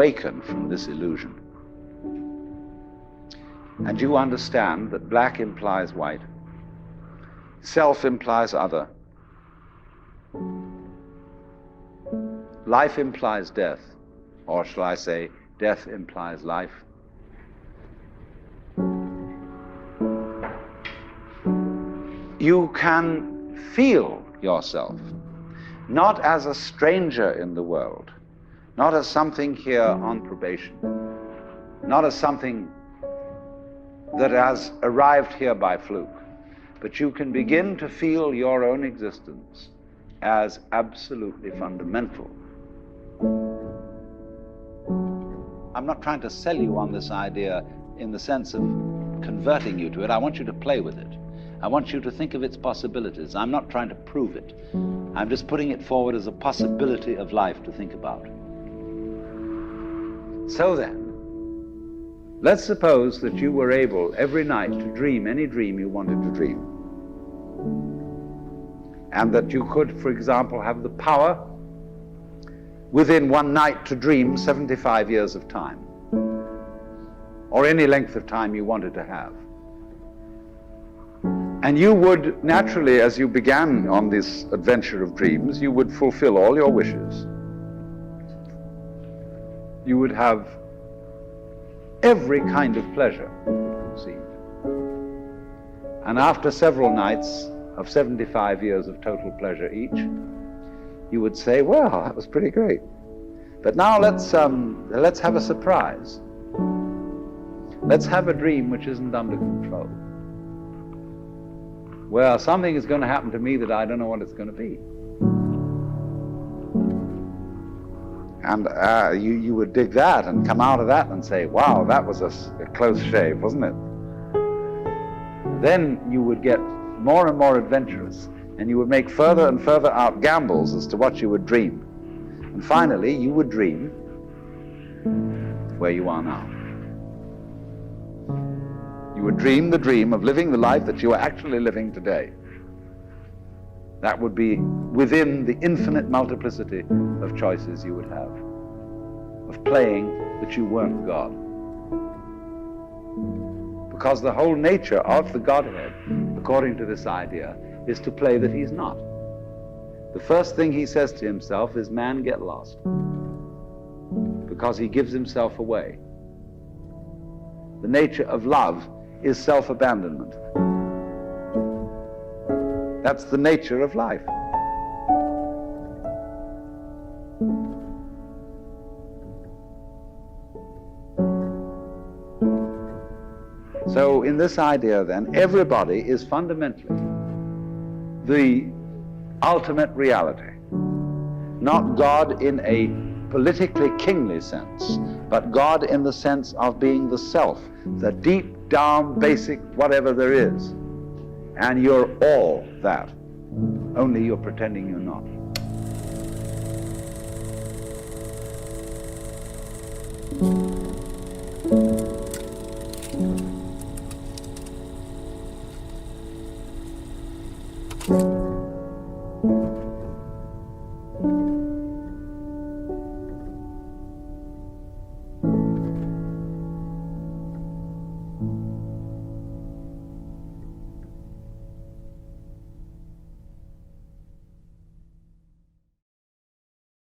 awaken from this illusion, and you understand that black implies white, self implies other, life implies death, or shall I say, death implies life. You can feel yourself not as a stranger in the world, not as something here on probation, not as something that has arrived here by fluke, but you can begin to feel your own existence as absolutely fundamental. I'm not trying to sell you on this idea in the sense of converting you to it. I want you to play with it. I want you to think of its possibilities. I'm not trying to prove it. I'm just putting it forward as a possibility of life to think about. So then, let's suppose that you were able every night to dream any dream you wanted to dream. And that you could, for example, have the power within one night to dream 75 years of time, or any length of time you wanted to have. And you would naturally, as you began on this adventure of dreams, you would fulfill all your wishes. You would have every kind of pleasure you could conceive. And after several nights of 75 years of total pleasure each, you would say, well, that was pretty great. But now let's have a surprise. Let's have a dream which isn't under control. Well, something is going to happen to me that I don't know what it's going to be. And you would dig that and come out of that and say, wow, that was a close shave, wasn't it? Then you would get more and more adventurous, and you would make further and further out gambles as to what you would dream. And finally, you would dream where you are now. You would dream the dream of living the life that you are actually living today. That would be within the infinite multiplicity of choices you would have, of playing that you weren't God. Because the whole nature of the Godhead, according to this idea, is to play that he's not. The first thing he says to himself is, man, get lost. Because he gives himself away. The nature of love is self-abandonment. That's the nature of life. So in this idea then, everybody is fundamentally the ultimate reality. Not God in a politically kingly sense, but God in the sense of being the self, the deep down basic whatever there is. And you're all that, only you're pretending you're not.